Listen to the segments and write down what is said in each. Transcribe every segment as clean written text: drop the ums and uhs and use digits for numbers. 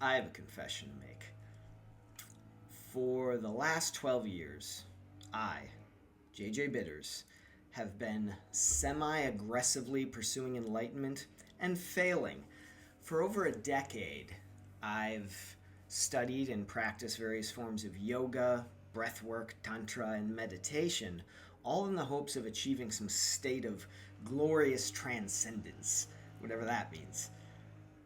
I have a confession to make. For the last 12 years, I, JJ Bitters, have been semi aggressively pursuing enlightenment and failing. For over a decade, I've studied and practiced various forms of yoga, breathwork, tantra, and meditation, all in the hopes of achieving some state of glorious transcendence, whatever that means.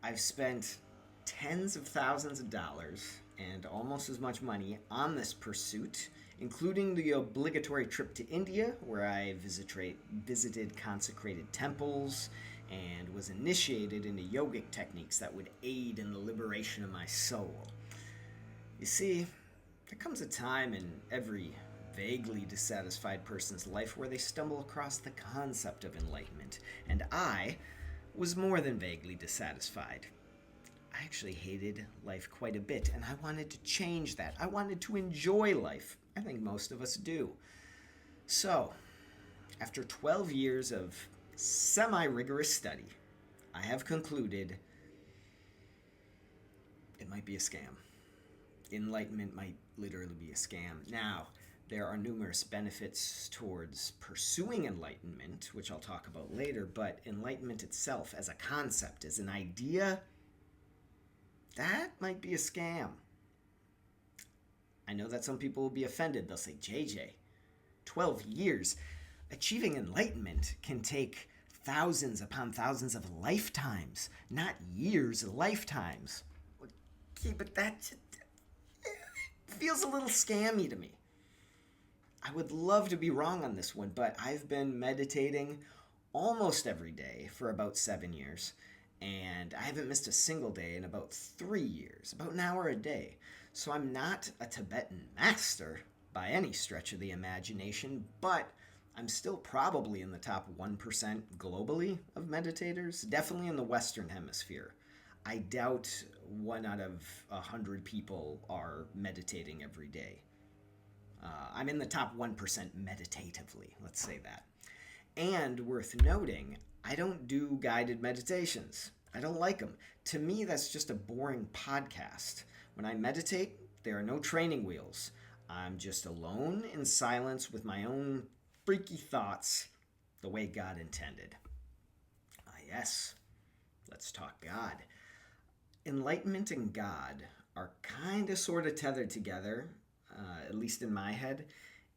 I've spent tens of thousands of dollars and almost as much money on this pursuit, including the obligatory trip to India, where I visited consecrated temples and was initiated into yogic techniques that would aid in the liberation of my soul. You see, there comes a time in every vaguely dissatisfied person's life where they stumble across the concept of enlightenment, and I was more than vaguely dissatisfied. I actually hated life quite a bit, and I wanted to change that. I wanted to enjoy life. I think most of us do. So, after 12 years of semi rigorous study, I have concluded it might be a scam. Enlightenment might literally be a scam. Now, there are numerous benefits towards pursuing enlightenment, which I'll talk about later, but enlightenment itself as a concept, as an idea, that might be a scam. I know that some people will be offended. They'll say, JJ, 12 years. Achieving enlightenment can take thousands upon thousands of lifetimes, not years, lifetimes. Okay, but that feels a little scammy to me. I would love to be wrong on this one, but I've been meditating almost every day for about 7 years, and I haven't missed a single day in about 3 years, about an hour a day. So I'm not a Tibetan master by any stretch of the imagination, but I'm still probably in the top 1% globally of meditators, definitely in the Western Hemisphere. I doubt 1 out of 100 people are meditating every day. I'm in the top 1% meditatively, let's say that. And worth noting, I don't do guided meditations. I don't like them. To me, that's just a boring podcast. When I meditate, there are no training wheels. I'm just alone in silence with my own freaky thoughts, the way God intended. Ah, yes, let's talk God. Enlightenment and God are kind of sort of tethered together, at least in my head.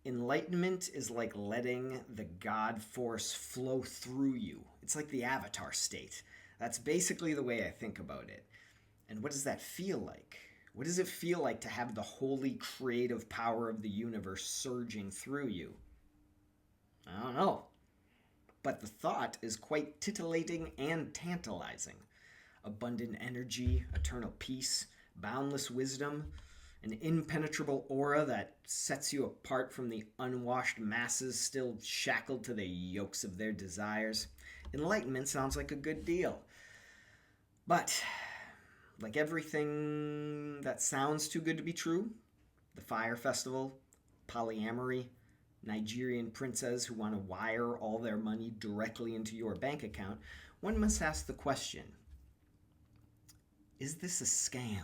Enlightenment is like letting the God force flow through you. It's like the avatar state. That's basically the way I think about it. And what does that feel like? What does it feel like to have the holy creative power of the universe surging through you? I don't know. But the thought is quite titillating and tantalizing. Abundant energy, eternal peace, boundless wisdom, an impenetrable aura that sets you apart from the unwashed masses still shackled to the yokes of their desires. Enlightenment sounds like a good deal. But, like everything that sounds too good to be true, the Fire Festival, polyamory, Nigerian princes who want to wire all their money directly into your bank account, one must ask the question, is this a scam?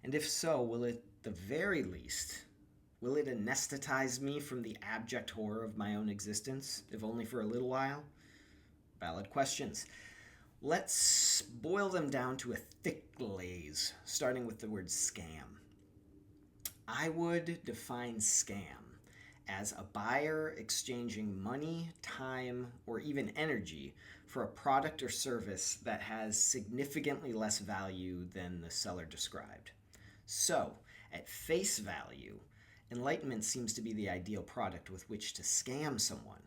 And if so, will it, at the very least, will it anesthetize me from the abject horror of my own existence, if only for a little while? Valid questions. Let's boil them down to a thick glaze, starting with the word scam. I would define scam as a buyer exchanging money, time, or even energy for a product or service that has significantly less value than the seller described. So, at face value, enlightenment seems to be the ideal product with which to scam someone.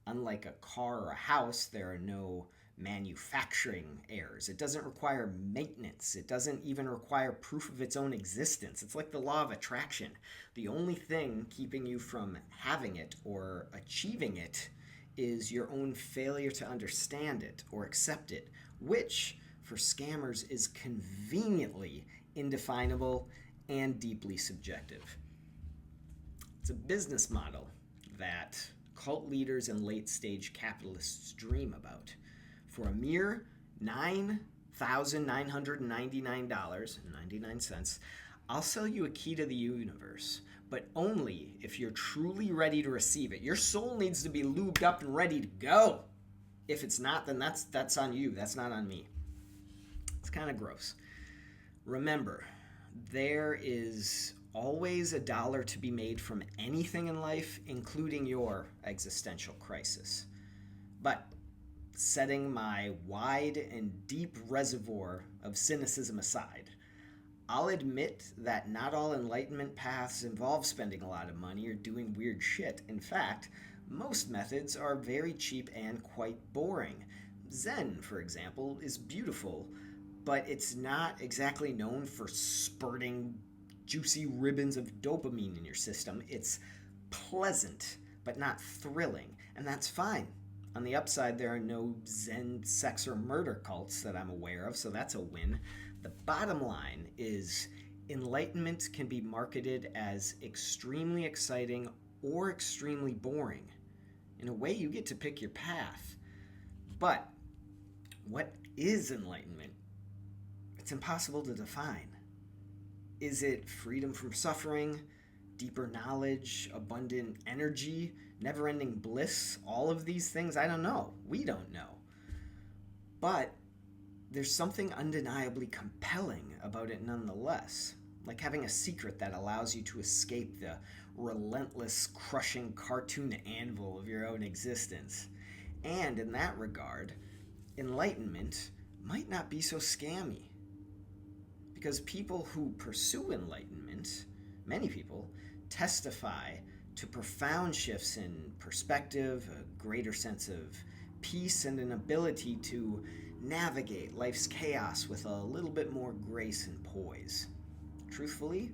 Unlike a car or a house, there are no manufacturing errors. It doesn't require maintenance. It doesn't even require proof of its own existence. It's like the law of attraction. The only thing keeping you from having it or achieving it is your own failure to understand it or accept it, which, for scammers, is conveniently indefinable and deeply subjective. It's a business model that cult leaders and late-stage capitalists dream about. For a mere $9 $1,999.99. I'll sell you a key to the universe, but only if you're truly ready to receive it. Your soul needs to be lubed up and ready to go. If it's not, then that's on you. That's not on me. It's kind of gross. Remember, there is always a dollar to be made from anything in life, including your existential crisis. But setting my wide and deep reservoir of cynicism aside, I'll admit that not all enlightenment paths involve spending a lot of money or doing weird shit. In fact, most methods are very cheap and quite boring. Zen, for example, is beautiful, but it's not exactly known for spurting juicy ribbons of dopamine in your system. It's pleasant, but not thrilling, and that's fine. On the upside, there are no Zen sex or murder cults that I'm aware of, so that's a win. The bottom line is enlightenment can be marketed as extremely exciting or extremely boring. In a way, you get to pick your path. But what is enlightenment? It's impossible to define. Is it freedom from suffering, deeper knowledge, abundant energy, never-ending bliss? All of these things? I don't know. We don't know. But there's something undeniably compelling about it nonetheless. Like having a secret that allows you to escape the relentless, crushing cartoon anvil of your own existence. And in that regard, enlightenment might not be so scammy. Because people who pursue enlightenment, many people, testify to profound shifts in perspective, a greater sense of peace, and an ability to navigate life's chaos with a little bit more grace and poise. Truthfully,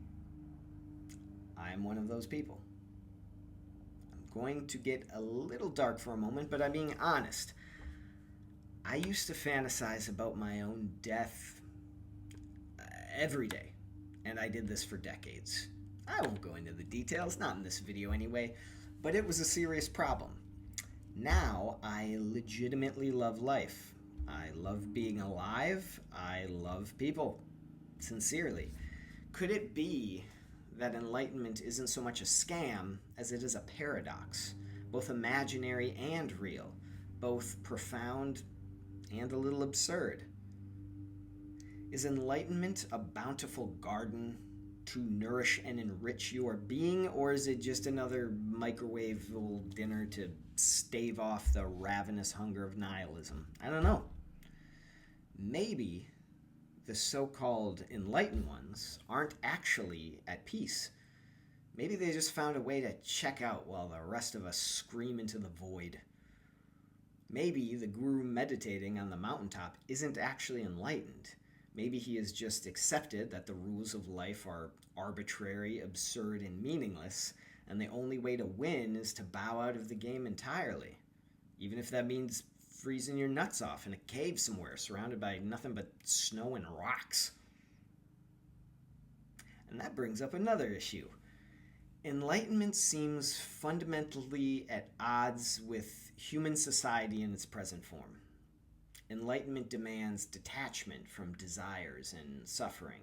I am one of those people. I'm going to get a little dark for a moment, but I'm being honest. I used to fantasize about my own death every day, and I did this for decades. I won't go into the details, not in this video anyway, but it was a serious problem. Now, I legitimately love life. I love being alive. I love people. Sincerely. Could it be that enlightenment isn't so much a scam as it is a paradox, both imaginary and real, both profound and a little absurd? Is enlightenment a bountiful garden to nourish and enrich your being, or is it just another microwavable dinner to stave off the ravenous hunger of nihilism? I don't know. Maybe the so-called enlightened ones aren't actually at peace. Maybe they just found a way to check out while the rest of us scream into the void. Maybe the guru meditating on the mountaintop isn't actually enlightened. Maybe he has just accepted that the rules of life are arbitrary, absurd, and meaningless, and the only way to win is to bow out of the game entirely, even if that means freezing your nuts off in a cave somewhere surrounded by nothing but snow and rocks. And that brings up another issue. Enlightenment seems fundamentally at odds with human society in its present form. Enlightenment demands detachment from desires and suffering.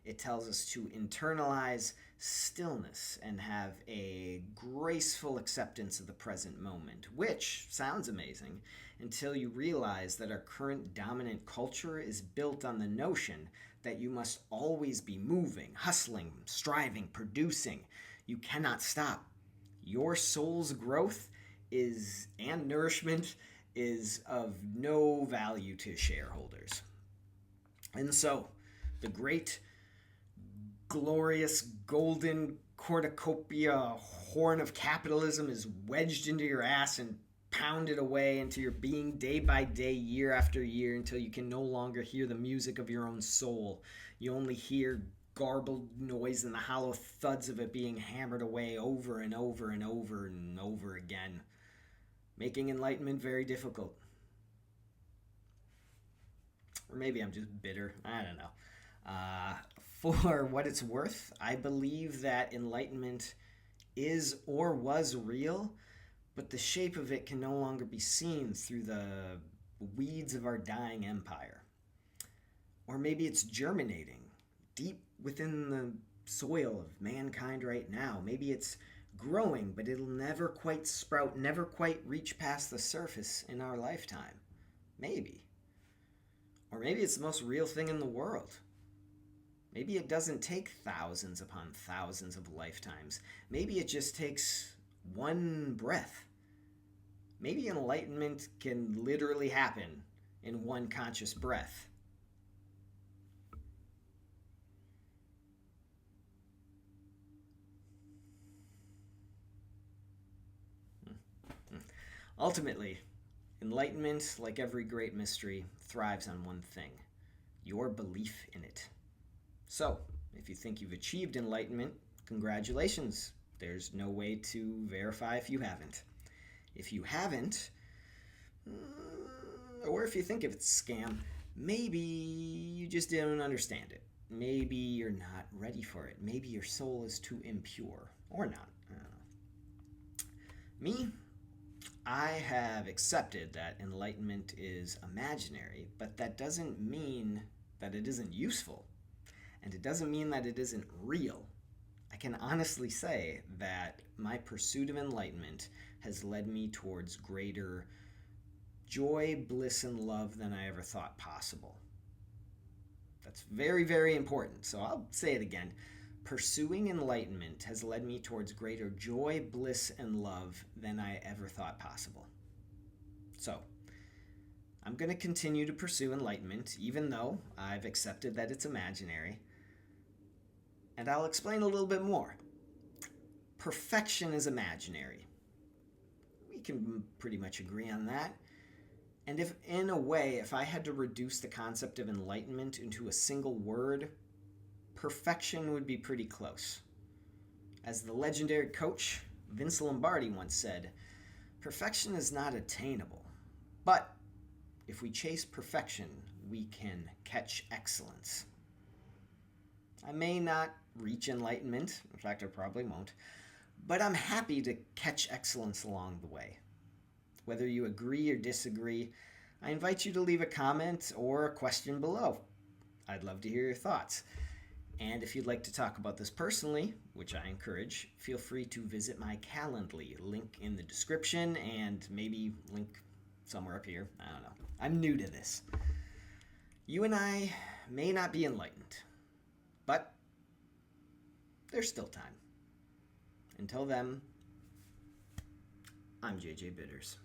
It tells us to internalize stillness and have a graceful acceptance of the present moment, which sounds amazing until you realize that our current dominant culture is built on the notion that you must always be moving, hustling, striving, producing. You cannot stop. Your soul's growth and nourishment is of no value to shareholders. And so, the great, glorious, golden cornucopia horn of capitalism is wedged into your ass and pounded away into your being day by day, year after year, until you can no longer hear the music of your own soul. You only hear garbled noise and the hollow thuds of it being hammered away over and over and over and over again, making enlightenment very difficult. Or maybe I'm just bitter. I don't know. For what it's worth, I believe that enlightenment is or was real, but the shape of it can no longer be seen through the weeds of our dying empire. Or maybe it's germinating deep within the soil of mankind right now. Maybe it's growing, but it'll never quite sprout, never quite reach past the surface in our lifetime. Maybe. Or maybe it's the most real thing in the world. Maybe it doesn't take thousands upon thousands of lifetimes. Maybe it just takes one breath. Maybe enlightenment can literally happen in one conscious breath. Ultimately, enlightenment, like every great mystery, thrives on one thing: your belief in it. So, if you think you've achieved enlightenment, congratulations. There's no way to verify if you haven't. If you haven't, or if you think it's a scam, maybe you just didn't understand it. Maybe you're not ready for it. Maybe your soul is too impure. Or not. I don't know. Me, I have accepted that enlightenment is imaginary, but that doesn't mean that it isn't useful. And it doesn't mean that it isn't real. I can honestly say that my pursuit of enlightenment has led me towards greater joy, bliss, and love than I ever thought possible. That's very, very important. So I'll say it again. Pursuing enlightenment has led me towards greater joy, bliss, and love than I ever thought possible. So, I'm going to continue to pursue enlightenment, even though I've accepted that it's imaginary. And I'll explain a little bit more. Perfection is imaginary. We can pretty much agree on that. And if, in a way, if I had to reduce the concept of enlightenment into a single word, perfection would be pretty close. As the legendary coach Vince Lombardi once said, perfection is not attainable. But if we chase perfection, we can catch excellence. I may not reach enlightenment, in fact I probably won't, but I'm happy to catch excellence along the way. Whether you agree or disagree, I invite you to leave a comment or a question below. I'd love to hear your thoughts. And if you'd like to talk about this personally, which I encourage, feel free to visit my Calendly, link in the description, and maybe link somewhere up here. I don't know. I'm new to this. You and I may not be enlightened, but there's still time. Until then, I'm JJ Bitters.